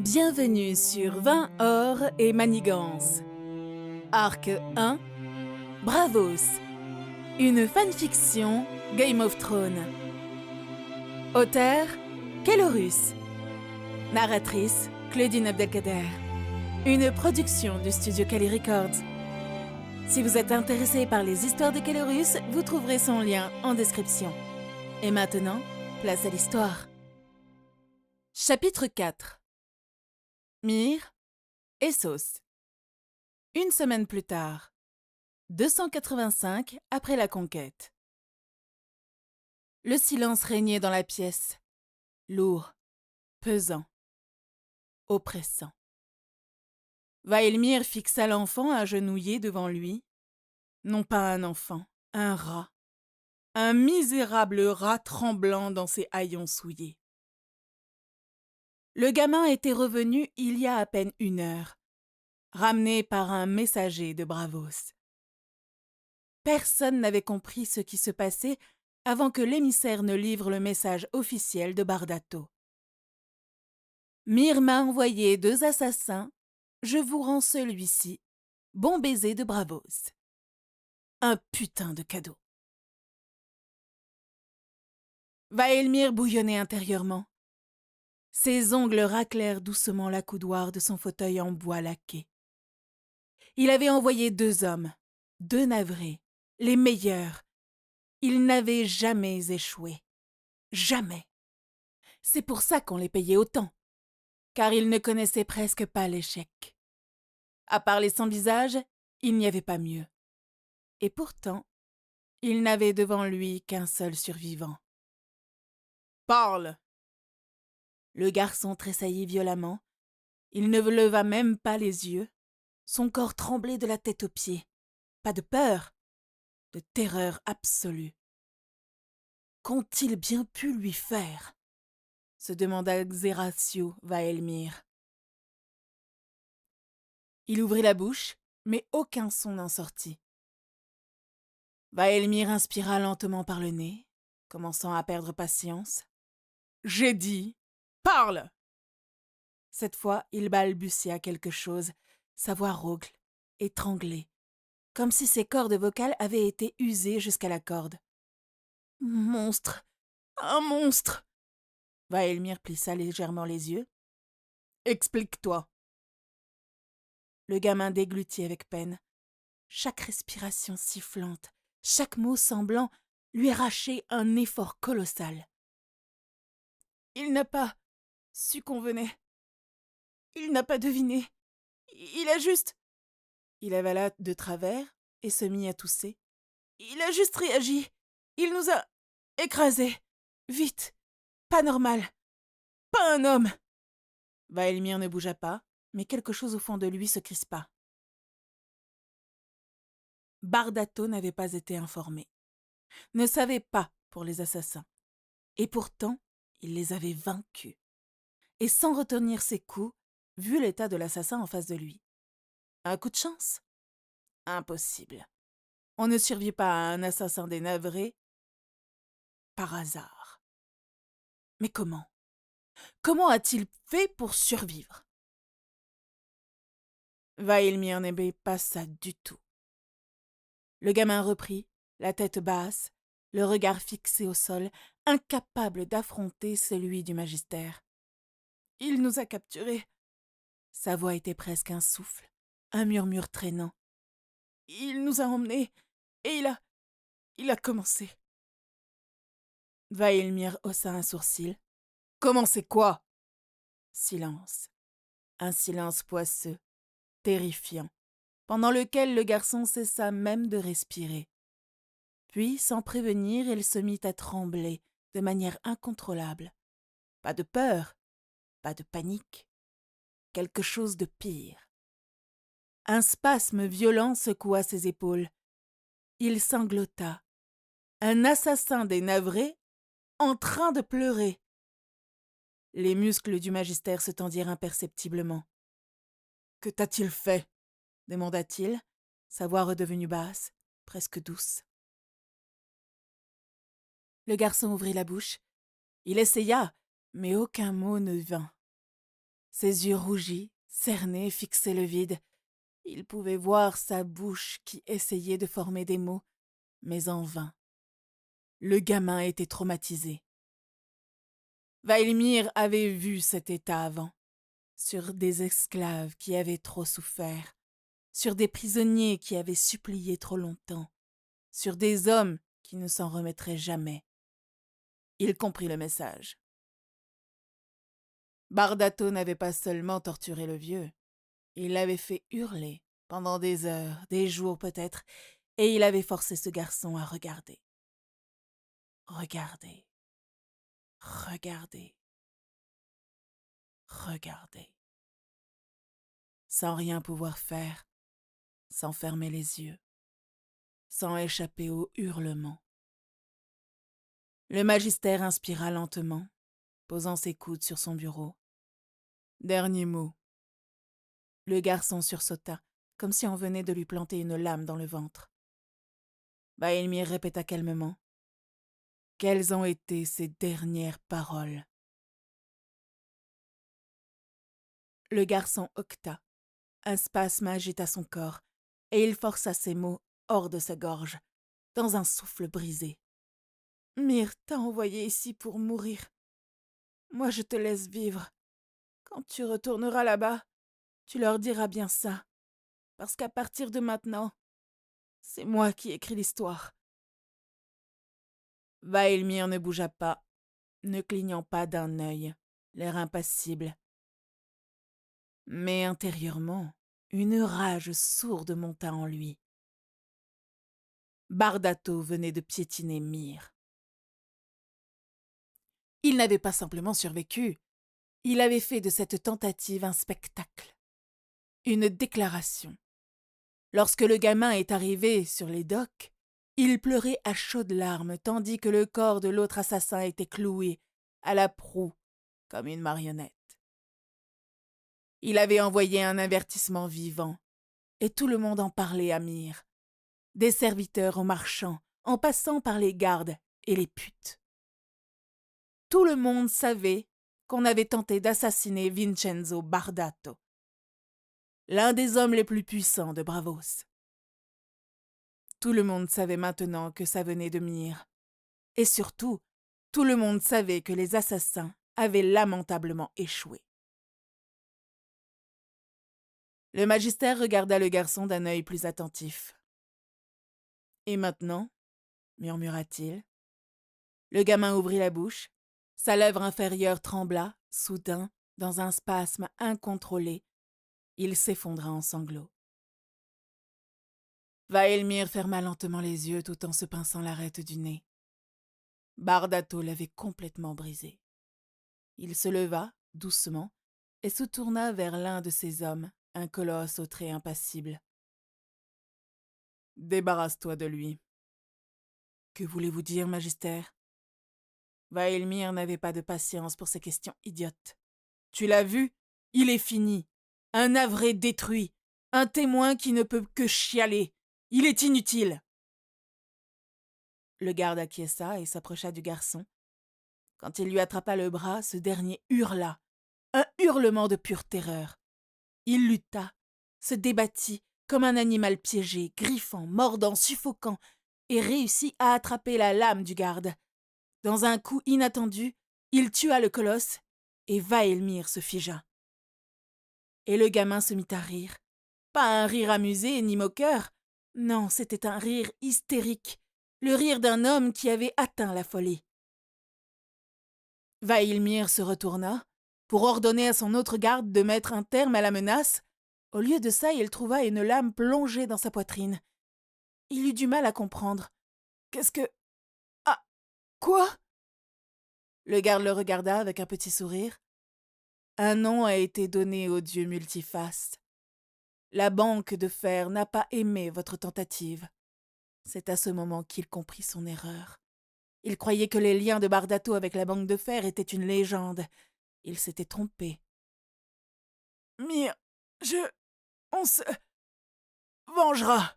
Bienvenue sur 20 or et manigance. Arc 1, Bravos. Une fanfiction Game of Thrones. Auteur, Kelorus. Narratrice, Claudine Abdelkader. Une production du studio Kali Records. Si vous êtes intéressé par les histoires de Kelorus, vous trouverez son lien en description. Et maintenant, place à l'histoire. Chapitre 4. Myr, Essos. Une semaine plus tard, 285 après la conquête. Le silence régnait dans la pièce, lourd, pesant, oppressant. Vaelmyr fixa l'enfant agenouillé devant lui. Non pas un enfant, un rat. Un misérable rat tremblant dans ses haillons souillés. Le gamin était revenu il y a à peine 1 heure, ramené par un messager de Bravos. Personne n'avait compris ce qui se passait avant que l'émissaire ne livre le message officiel de Bardato. Myr m'a envoyé 2 assassins, je vous rends celui-ci. Bon baiser de Bravos. Un putain de cadeau. Vaelmyr bouillonnait intérieurement. Ses ongles raclèrent doucement l'accoudoir de son fauteuil en bois laqué. Il avait envoyé 2 hommes, 2 navrés, les meilleurs. Ils n'avaient jamais échoué. Jamais. C'est pour ça qu'on les payait autant, car ils ne connaissaient presque pas l'échec. À part les sans-visage, il n'y avait pas mieux. Et pourtant, il n'avait devant lui qu'un seul survivant. « Parle !» Le garçon tressaillit violemment. Il ne leva même pas les yeux. Son corps tremblait de la tête aux pieds. Pas de peur, de terreur absolue. Qu'ont-ils bien pu lui faire ? Se demanda Xeracio Vaelmyr. Il ouvrit la bouche, mais aucun son n'en sortit. Vaelmyr inspira lentement par le nez, commençant à perdre patience. « J'ai dit, parle !» Cette fois, il balbutia quelque chose, sa voix rauque, étranglée, comme si ses cordes vocales avaient été usées jusqu'à la corde. « Monstre ! Un monstre !» Vaelmyr plissa légèrement les yeux. « Explique-toi !» Le gamin déglutit avec peine, chaque respiration sifflante, chaque mot semblant lui arracher un effort colossal. Il n'a pas su qu'on venait. Il n'a pas deviné. Il a juste... Il avala de travers et se mit à tousser. Il a juste réagi. Il nous a écrasés. Vite. Pas normal. Pas un homme. Vaelmyr ne bougea pas, mais quelque chose au fond de lui se crispa. Bardato n'avait pas été informé, ne savait pas pour les assassins. Et pourtant, il les avait vaincus. Et sans retenir ses coups, vu l'état de l'assassin en face de lui. Un coup de chance ? Impossible. On ne survit pas à un assassin dénavré par hasard. Mais comment ? Comment a-t-il fait pour survivre ? Vaelmyr n'aimait pas ça du tout. Le gamin reprit, la tête basse, le regard fixé au sol, incapable d'affronter celui du magister. « Il nous a capturés. » Sa voix était presque un souffle, un murmure traînant. « Il nous a emmenés et il a commencé. » Vaelmyr haussa un sourcil. « Commencé quoi ?» Silence. Un silence poisseux, terrifiant, pendant lequel le garçon cessa même de respirer. Puis, sans prévenir, il se mit à trembler de manière incontrôlable. Pas de peur, pas de panique. Quelque chose de pire. Un spasme violent secoua ses épaules. Il sanglota. Un assassin dénavré en train de pleurer. Les muscles du magister se tendirent imperceptiblement. « Que t'a-t-il fait ?» demanda-t-il, sa voix redevenue basse, presque douce. Le garçon ouvrit la bouche. Il essaya, mais aucun mot ne vint. Ses yeux rougis, cernés, fixaient le vide. Il pouvait voir sa bouche qui essayait de former des mots, mais en vain. Le gamin était traumatisé. Vailmire avait vu cet état avant, sur des esclaves qui avaient trop souffert, sur des prisonniers qui avaient supplié trop longtemps, sur des hommes qui ne s'en remettraient jamais. Il comprit le message. Bardato n'avait pas seulement torturé le vieux, il l'avait fait hurler pendant des heures, des jours peut-être, et il avait forcé ce garçon à regarder. Regarder. Regarder. Regarder. Sans rien pouvoir faire, sans fermer les yeux, sans échapper aux hurlements. Le magister inspira lentement, posant ses coudes sur son bureau. Dernier mot. Le garçon sursauta, comme si on venait de lui planter une lame dans le ventre. Vailmire répéta calmement. Quelles ont été ses dernières paroles? Le garçon hoqueta. Un spasme agita son corps, et il força ses mots hors de sa gorge, dans un souffle brisé. Myre t'a envoyé ici pour mourir. Moi, je te laisse vivre. Quand tu retourneras là-bas, tu leur diras bien ça. Parce qu'à partir de maintenant, c'est moi qui écris l'histoire. Vailmire ne bougea pas, ne clignant pas d'un œil, l'air impassible. Mais intérieurement, une rage sourde monta en lui. Bardato venait de piétiner Myre. Il n'avait pas simplement survécu, il avait fait de cette tentative un spectacle, une déclaration. Lorsque le gamin est arrivé sur les docks, il pleurait à chaudes larmes tandis que le corps de l'autre assassin était cloué à la proue comme une marionnette. Il avait envoyé un avertissement vivant, et tout le monde en parlait à Myre, des serviteurs aux marchands, en passant par les gardes et les putes. Tout le monde savait qu'on avait tenté d'assassiner Vincenzo Bardato, l'un des hommes les plus puissants de Bravos. Tout le monde savait maintenant que ça venait de Myre. Et surtout, tout le monde savait que les assassins avaient lamentablement échoué. Le magister regarda le garçon d'un œil plus attentif. « Et maintenant » murmura-t-il. Le gamin ouvrit la bouche. Sa lèvre inférieure trembla, soudain, dans un spasme incontrôlé. Il s'effondra en sanglots. Vailmire ferma lentement les yeux tout en se pinçant l'arête du nez. Bardato l'avait complètement brisé. Il se leva, doucement, et se tourna vers l'un de ses hommes, un colosse au trait impassible. « Débarrasse-toi de lui. »« Que voulez-vous dire, magister » Vailmire n'avait pas de patience pour ces questions idiotes. « Tu l'as vu? Il est fini. Un navré détruit. Un témoin qui ne peut que chialer. Il est inutile. » Le garde acquiesça et s'approcha du garçon. Quand il lui attrapa le bras, ce dernier hurla. Un hurlement de pure terreur. Il lutta, se débattit comme un animal piégé, griffant, mordant, suffocant, et réussit à attraper la lame du garde. Dans un coup inattendu, il tua le colosse, et Vailmire se figea. Et le gamin se mit à rire. Pas un rire amusé ni moqueur. Non, c'était un rire hystérique, le rire d'un homme qui avait atteint la folie. Vailmire se retourna pour ordonner à son autre garde de mettre un terme à la menace. Au lieu de ça, il trouva une lame plongée dans sa poitrine. Il eut du mal à comprendre. « Qu'est-ce que... Ah, quoi ?» Le garde le regarda avec un petit sourire. « Un nom a été donné au dieu multiface. La banque de fer n'a pas aimé votre tentative. » C'est à ce moment qu'il comprit son erreur. Il croyait que les liens de Bardato avec la banque de fer étaient une légende. Il s'était trompé. « Myre, on se vengera !»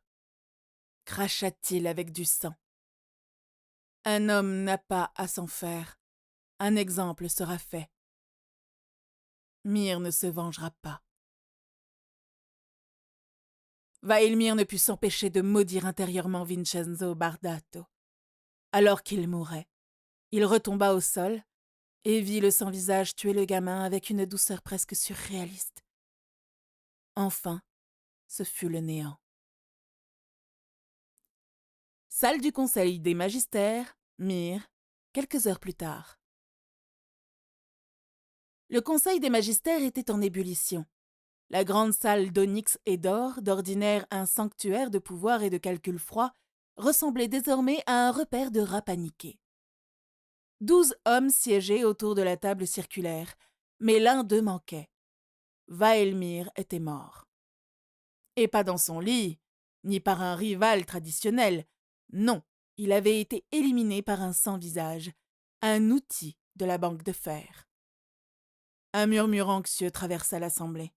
cracha-t-il avec du sang. Un homme n'a pas à s'en faire. Un exemple sera fait. Myr ne se vengera pas. Vaelmyr ne put s'empêcher de maudire intérieurement Vincenzo Bardato. Alors qu'il mourait, il retomba au sol et vit le sans-visage tuer le gamin avec une douceur presque surréaliste. Enfin, ce fut le néant. Salle du Conseil des magistères, Myr, quelques heures plus tard. Le Conseil des magistères était en ébullition. La grande salle d'onyx et d'or, d'ordinaire un sanctuaire de pouvoir et de calcul froid, ressemblait désormais à un repère de rats paniqués. 12 hommes siégeaient autour de la table circulaire, mais l'un d'eux manquait. Vaelmyr était mort. Et pas dans son lit, ni par un rival traditionnel. Non, il avait été éliminé par un sans-visage, un outil de la banque de fer. Un murmure anxieux traversa l'assemblée.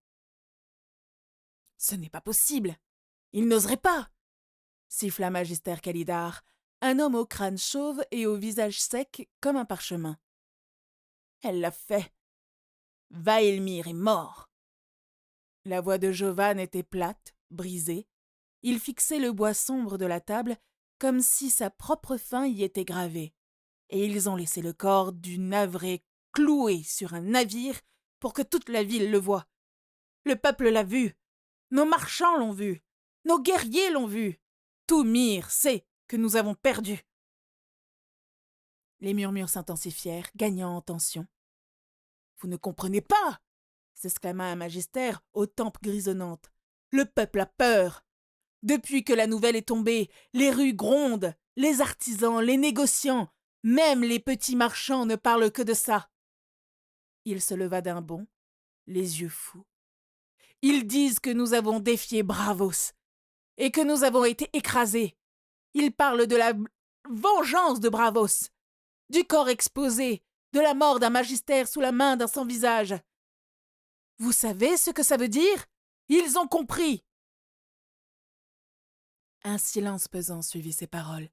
« Ce n'est pas possible. Il n'oserait pas !» siffla Magister Calidar, un homme au crâne chauve et au visage sec comme un parchemin. « Elle l'a fait. Vaelmyr est mort. » La voix de Jovan était plate, brisée. Il fixait le bois sombre de la table comme si sa propre fin y était gravée. Et ils ont laissé le corps du navré cloué sur un navire pour que toute la ville le voie. Le peuple l'a vu. Nos marchands l'ont vu. Nos guerriers l'ont vu. Tout Myr sait que nous avons perdu. Les murmures s'intensifièrent, gagnant en tension. « Vous ne comprenez pas !» s'exclama un magister aux tempes grisonnantes. « Le peuple a peur. Depuis que la nouvelle est tombée, les rues grondent, les artisans, les négociants, même les petits marchands ne parlent que de ça. » Il se leva d'un bond, les yeux fous. « Ils disent que nous avons défié Braavos et que nous avons été écrasés. Ils parlent de la vengeance de Braavos, du corps exposé, de la mort d'un magister sous la main d'un sans-visage. Vous savez ce que ça veut dire? Ils ont compris. » Un silence pesant suivit ces paroles.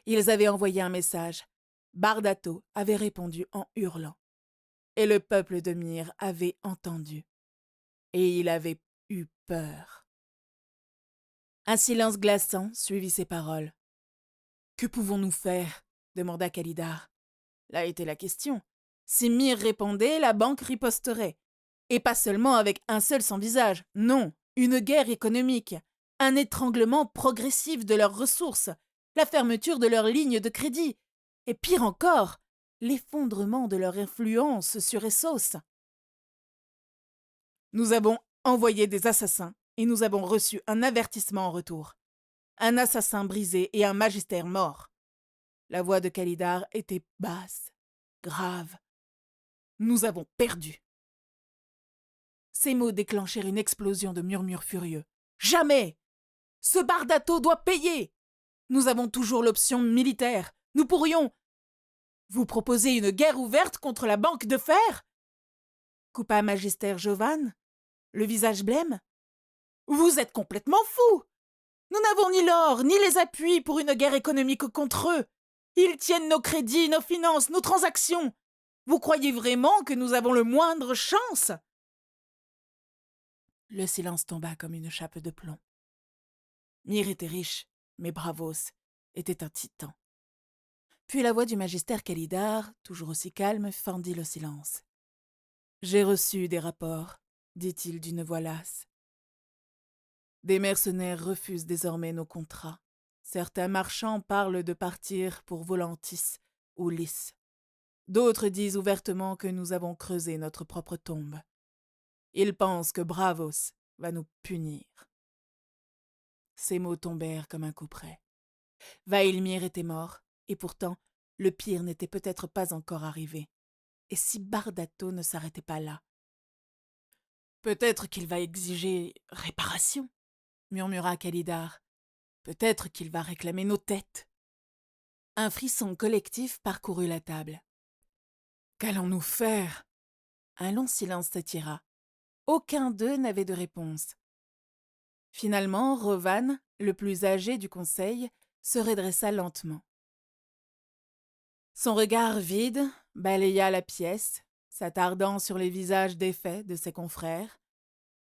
Ils avaient envoyé un message. Bardato avait répondu en hurlant. Et le peuple de Myr avait entendu. Et il avait eu peur. Un silence glaçant suivit ces paroles. « Que pouvons-nous faire ?» demanda Calidar. Là était la question. Si Myr répondait, la banque riposterait. Et pas seulement avec un seul sans-visage. Non, une guerre économique. Un étranglement progressif de leurs ressources. La fermeture de leurs lignes de crédit. Et pire encore, l'effondrement de leur influence sur Essos. Nous avons envoyé des assassins et nous avons reçu un avertissement en retour. Un assassin brisé et un magister mort. La voix de Calidar était basse, grave. Nous avons perdu. Ces mots déclenchèrent une explosion de murmures furieux. Jamais! Ce Bardato doit payer! Nous avons toujours l'option militaire. Nous pourrions... Vous proposez une guerre ouverte contre la banque de fer? Coupa Magister Jovan, le visage blême. Vous êtes complètement fou! Nous n'avons ni l'or, ni les appuis pour une guerre économique contre eux. Ils tiennent nos crédits, nos finances, nos transactions. Vous croyez vraiment que nous avons le moindre chance? Le silence tomba comme une chape de plomb. Myr était riche, mais Braavos était un titan. Puis la voix du magister Calidar, toujours aussi calme, fendit le silence. « J'ai reçu des rapports, dit-il d'une voix lasse. Des mercenaires refusent désormais nos contrats. Certains marchands parlent de partir pour Volantis ou Lys. D'autres disent ouvertement que nous avons creusé notre propre tombe. Ils pensent que Braavos va nous punir. » Ces mots tombèrent comme un coup près. Vaelmyr était mort, et pourtant, le pire n'était peut-être pas encore arrivé. Et si Bardato ne s'arrêtait pas là? Peut-être qu'il va exiger réparation, murmura Calidar. Peut-être qu'il va réclamer nos têtes. Un frisson collectif parcourut la table. Qu'allons-nous faire? Un long silence s'étira. Aucun d'eux n'avait de réponse. Finalement, Rovan, le plus âgé du conseil, se redressa lentement. Son regard vide balaya la pièce, s'attardant sur les visages défaits de ses confrères.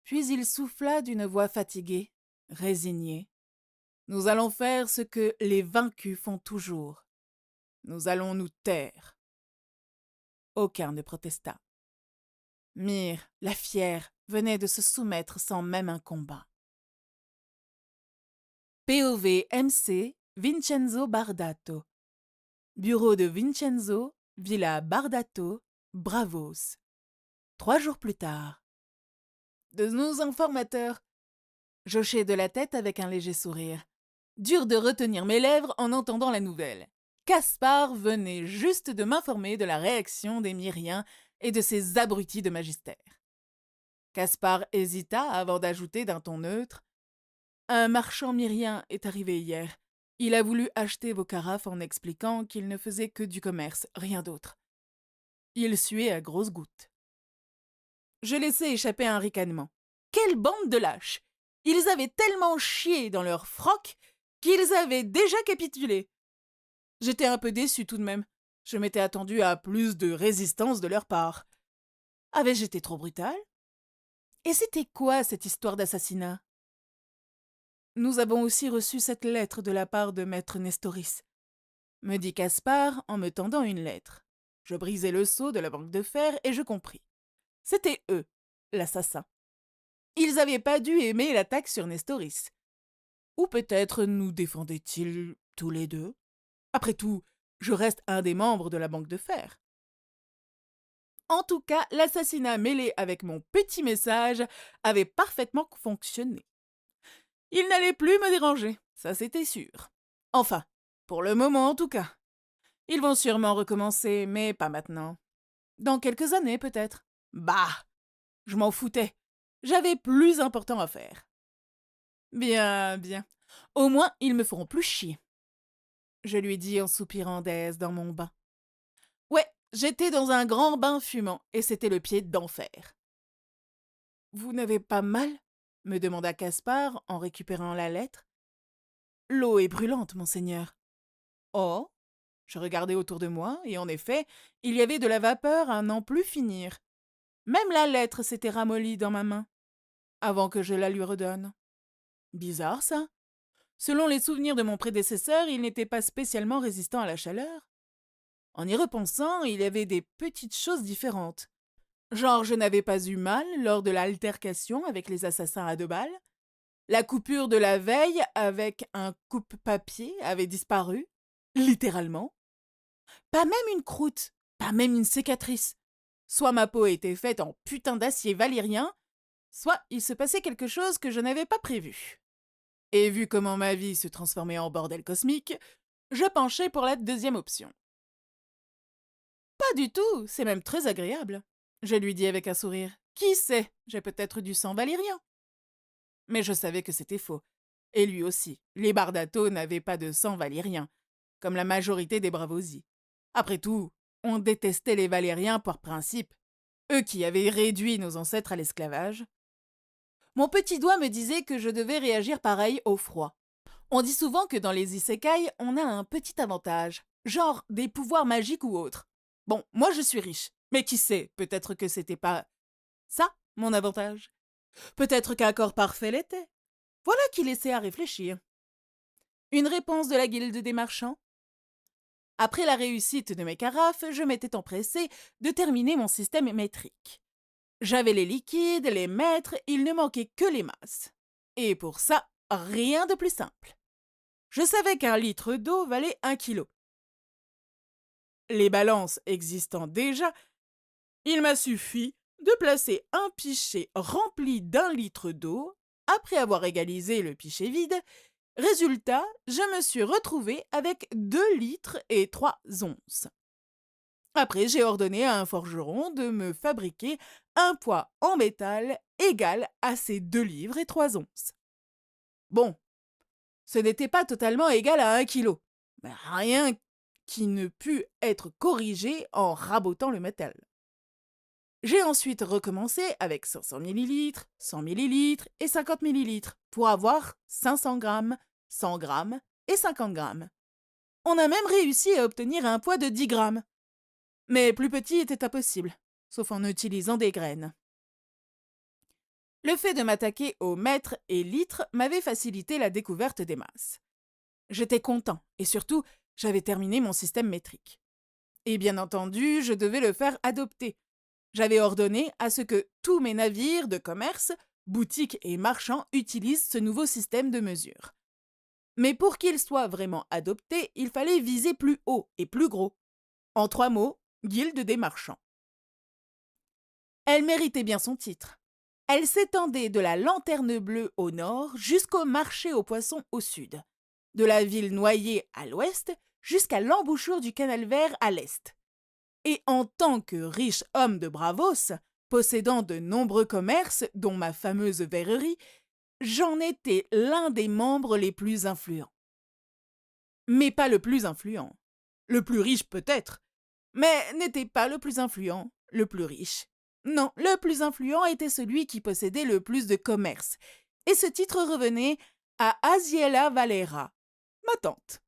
Puis il souffla d'une voix fatiguée, résignée. « Nous allons faire ce que les vaincus font toujours. Nous allons nous taire. » Aucun ne protesta. Myre, la fière, venait de se soumettre sans même un combat. POV MC Vincenzo Bardato. Bureau de Vincenzo, Villa Bardato, Bravos. 3 jours plus tard. De nos informateurs. J'hochai de la tête avec un léger sourire. Dur de retenir mes lèvres en entendant la nouvelle. Caspar venait juste de m'informer de la réaction des Myriens et de ces abrutis de magistère. Caspar hésita avant d'ajouter d'un ton neutre. Un marchand myrien est arrivé hier. Il a voulu acheter vos carafes en expliquant qu'il ne faisait que du commerce, rien d'autre. Il suait à grosses gouttes. Je laissai échapper un ricanement. Quelle bande de lâches! Ils avaient tellement chié dans leur froc qu'ils avaient déjà capitulé. J'étais un peu déçu tout de même. Je m'étais attendu à plus de résistance de leur part. Avais-je été trop brutal? Et c'était quoi cette histoire d'assassinat? Nous avons aussi reçu cette lettre de la part de maître Nestoris, me dit Caspar en me tendant une lettre. Je brisai le sceau de la banque de fer et je compris. C'était eux, l'assassin. Ils n'avaient pas dû aimer l'attaque sur Nestoris. Ou peut-être nous défendaient-ils tous les deux? Après tout, je reste un des membres de la banque de fer. En tout cas, l'assassinat mêlé avec mon petit message avait parfaitement fonctionné. Il n'allait plus me déranger, ça c'était sûr. Enfin, pour le moment en tout cas. Ils vont sûrement recommencer, mais pas maintenant. Dans quelques années peut-être. Bah, je m'en foutais. J'avais plus important à faire. Bien, bien. Au moins, ils me feront plus chier. Je lui dis en soupirant d'aise dans mon bain. Ouais, j'étais dans un grand bain fumant, et c'était le pied d'enfer. Vous n'avez pas mal? Me demanda Caspar en récupérant la lettre. L'eau est brûlante, monseigneur. Oh? Je regardai autour de moi, et en effet, il y avait de la vapeur à n'en plus finir. Même la lettre s'était ramollie dans ma main, avant que je la lui redonne. Bizarre, ça. Selon les souvenirs de mon prédécesseur, il n'était pas spécialement résistant à la chaleur. En y repensant, il y avait des petites choses différentes. Genre, je n'avais pas eu mal lors de l'altercation avec les assassins à 2 balles. La coupure de la veille avec un coupe-papier avait disparu, littéralement. Pas même une croûte, pas même une cicatrice. Soit ma peau était faite en putain d'acier valyrien, soit il se passait quelque chose que je n'avais pas prévu. Et vu comment ma vie se transformait en bordel cosmique, je penchai pour la deuxième option. Pas du tout, c'est même très agréable, je lui dis avec un sourire. Qui sait, j'ai peut-être du sang valyrien. Mais je savais que c'était faux. Et lui aussi, les Bardato n'avaient pas de sang valyrien, comme la majorité des Bravosi. Après tout, on détestait les Valériens par principe, eux qui avaient réduit nos ancêtres à l'esclavage. Mon petit doigt me disait que je devais réagir pareil au froid. On dit souvent que dans les isekai, on a un petit avantage, genre des pouvoirs magiques ou autres. Bon, moi je suis riche, mais qui sait, peut-être que c'était pas ça, mon avantage. Peut-être qu'un corps parfait l'était. Voilà qui laissait à réfléchir. Une réponse de la guilde des marchands? Après la réussite de mes carafes, je m'étais empressé de terminer mon système métrique. J'avais les liquides, les mètres, il ne manquait que les masses. Et pour ça, rien de plus simple. Je savais qu'un litre d'eau valait 1 kilo. Les balances existant déjà, il m'a suffi de placer un pichet rempli d'1 litre d'eau, après avoir égalisé le pichet vide. Résultat, je me suis retrouvée avec 2 litres et 3 onces. Après, j'ai ordonné à un forgeron de me fabriquer un poids en métal égal à ces 2 livres et 3 onces. Bon, ce n'était pas totalement égal à 1 kilo, mais rien qui ne put être corrigé en rabotant le métal. J'ai ensuite recommencé avec 500 ml, 100 ml et 50 ml pour avoir 500 grammes, 100 grammes et 50 grammes. On a même réussi à obtenir un poids de 10 grammes. Mais plus petit était impossible. sauf en utilisant des graines. Le fait de m'attaquer aux mètres et litres m'avait facilité la découverte des masses. J'étais content, et surtout, j'avais terminé mon système métrique. Et bien entendu, je devais le faire adopter. J'avais ordonné à ce que tous mes navires de commerce, boutiques et marchands utilisent ce nouveau système de mesure. Mais pour qu'il soit vraiment adopté, il fallait viser plus haut et plus gros. En 3 mots, guilde des marchands. Elle méritait bien son titre. Elle s'étendait de la Lanterne Bleue au nord jusqu'au marché aux poissons au sud, de la ville Noyée à l'ouest jusqu'à l'embouchure du Canal Vert à l'est. Et en tant que riche homme de Bravos, possédant de nombreux commerces, dont ma fameuse verrerie, j'en étais l'un des membres les plus influents. Mais pas le plus influent. Le plus riche peut-être, mais n'était pas le plus influent, le plus riche. Non, le plus influent était celui qui possédait le plus de commerce, et ce titre revenait à Aziela Valera, ma tante.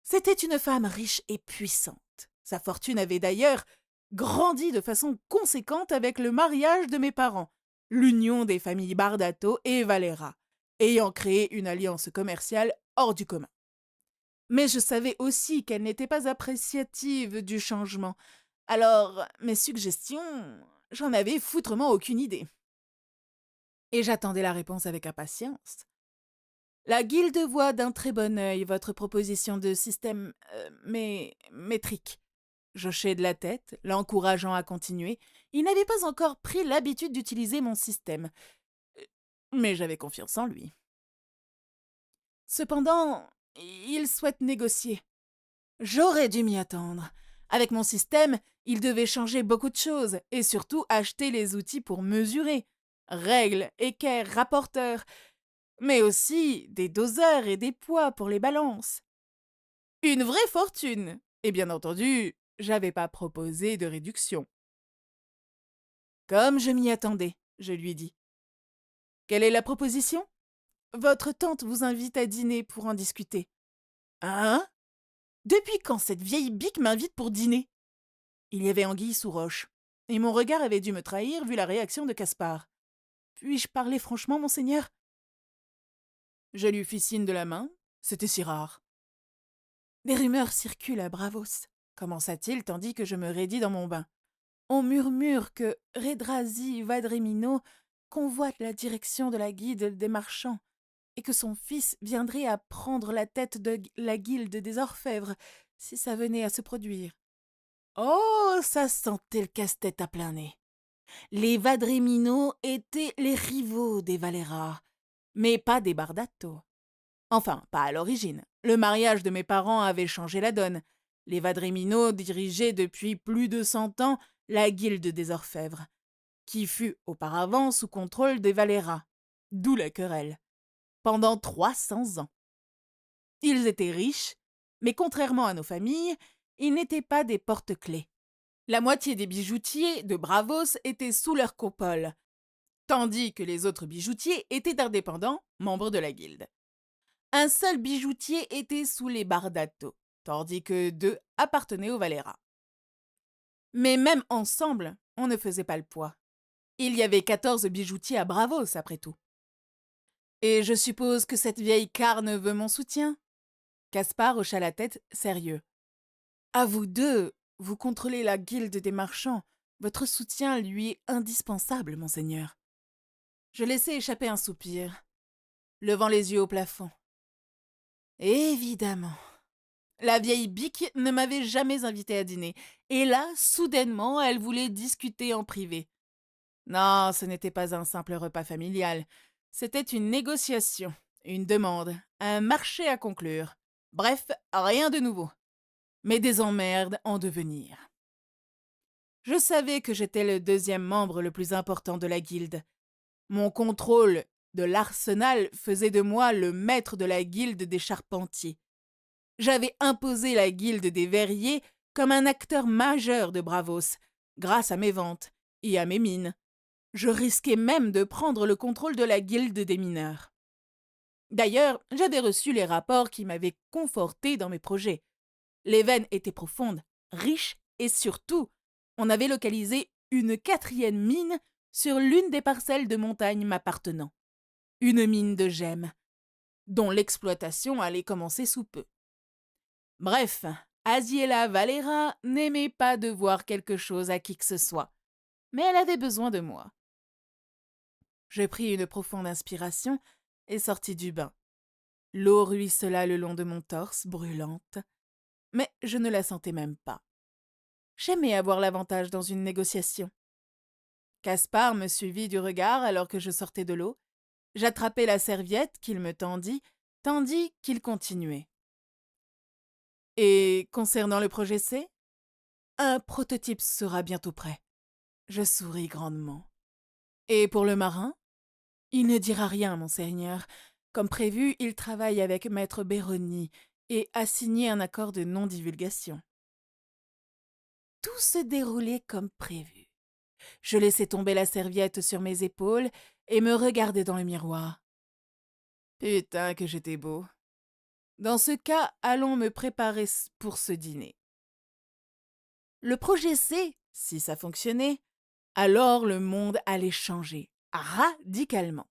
C'était une femme riche et puissante. Sa fortune avait d'ailleurs grandi de façon conséquente avec le mariage de mes parents, l'union des familles Bardato et Valera, ayant créé une alliance commerciale hors du commun. Mais je savais aussi qu'elle n'était pas appréciative du changement, alors mes suggestions, j'en avais foutrement aucune idée. Et j'attendais la réponse avec impatience. La guilde voit d'un très bon œil votre proposition de système, métrique. J'hochai de la tête, l'encourageant à continuer. Il n'avait pas encore pris l'habitude d'utiliser mon système. Mais j'avais confiance en lui. Cependant, il souhaite négocier. J'aurais dû m'y attendre. Avec mon système, il devait changer beaucoup de choses, et surtout acheter les outils pour mesurer. Règles, équerres, rapporteurs, mais aussi des doseurs et des poids pour les balances. Une vraie fortune. Et bien entendu, j'avais pas proposé de réduction. Comme je m'y attendais, je lui dis. Quelle est la proposition? Votre tante vous invite à dîner pour en discuter. Hein? Depuis quand cette vieille bique m'invite pour dîner? Il y avait anguille sous roche, et mon regard avait dû me trahir vu la réaction de Caspar. Puis-je parler franchement, monseigneur? Je lui fis signe de la main. C'était si rare. Des rumeurs circulent à Bravos, commença-t-il tandis que je me raidis dans mon bain. On murmure que Redrazi Vadremino convoite la direction de la guilde des marchands et que son fils viendrait à prendre la tête de la guilde des orfèvres si ça venait à se produire. Oh, ça sentait le casse-tête à plein nez. Les Vadremino étaient les rivaux des Valera, mais pas des Bardato. Enfin, pas à l'origine. Le mariage de mes parents avait changé la donne. Les Vadremino dirigeaient depuis plus de 100 ans la guilde des orfèvres, qui fut auparavant sous contrôle des Valera, d'où la querelle, pendant 300 ans. Ils étaient riches, mais contrairement à nos familles, ils n'étaient pas des porte-clés. La moitié des bijoutiers de Bravos étaient sous leur coupole, tandis que les autres bijoutiers étaient indépendants, membres de la guilde. Un seul bijoutier était sous les Bardato, tandis que 2 appartenaient aux Valera. Mais même ensemble, on ne faisait pas le poids. Il y avait 14 bijoutiers à Bravos, après tout. Et je suppose que cette vieille carne veut mon soutien? Caspar hocha la tête, sérieux. À vous deux, vous contrôlez la guilde des marchands. Votre soutien lui est indispensable, monseigneur. Je laissai échapper un soupir, levant les yeux au plafond. Évidemment. La vieille bique ne m'avait jamais invité à dîner, et là, soudainement, elle voulait discuter en privé. Non, ce n'était pas un simple repas familial. C'était une négociation, une demande, un marché à conclure. Bref, rien de nouveau. Mais des emmerdes en devenir. Je savais que j'étais le 2e membre le plus important de la guilde. Mon contrôle de l'arsenal faisait de moi le maître de la guilde des charpentiers. J'avais imposé la guilde des verriers comme un acteur majeur de Bravos, grâce à mes ventes et à mes mines. Je risquais même de prendre le contrôle de la guilde des mineurs. D'ailleurs, j'avais reçu les rapports qui m'avaient conforté dans mes projets. Les veines étaient profondes, riches et surtout, on avait localisé une 4e mine sur l'une des parcelles de montagne m'appartenant. Une mine de gemmes, dont l'exploitation allait commencer sous peu. Bref, Aziela Valera n'aimait pas devoir quelque chose à qui que ce soit, mais elle avait besoin de moi. Je pris une profonde inspiration et sortis du bain. L'eau ruissela le long de mon torse, brûlante, mais je ne la sentais même pas. J'aimais avoir l'avantage dans une négociation. Caspar me suivit du regard alors que je sortais de l'eau. J'attrapai la serviette qu'il me tendit, tandis qu'il continuait. Et concernant le projet C, un prototype sera bientôt prêt. Je souris grandement. Et pour le marin? Il ne dira rien, monseigneur. Comme prévu, il travaille avec maître Béroni et a signé un accord de non-divulgation. Tout se déroulait comme prévu. Je laissai tomber la serviette sur mes épaules et me regardai dans le miroir. Putain que j'étais beau. Dans ce cas, allons me préparer pour ce dîner. Le projet C, si ça fonctionnait, alors le monde allait changer, radicalement.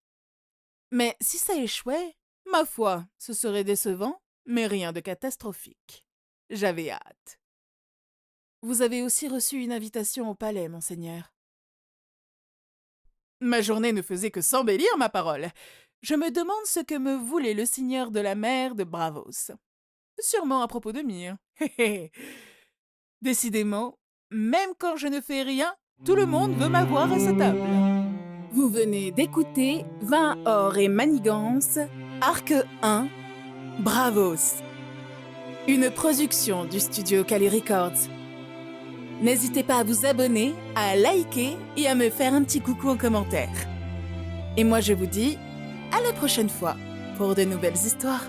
Mais si ça échouait, ma foi, ce serait décevant, mais rien de catastrophique. J'avais hâte. Vous avez aussi reçu une invitation au palais, monseigneur. Ma journée ne faisait que s'embellir, ma parole. Je me demande ce que me voulait le seigneur de la mer de Bravos. Sûrement à propos de Mire. Décidément, même quand je ne fais rien, tout le monde veut m'avoir à sa table. Vous venez d'écouter Vin, or et manigance, Arc 1, Bravos. Une production du studio Kali Records. N'hésitez pas à vous abonner, à liker et à me faire un petit coucou en commentaire. Et moi je vous dis à la prochaine fois pour de nouvelles histoires.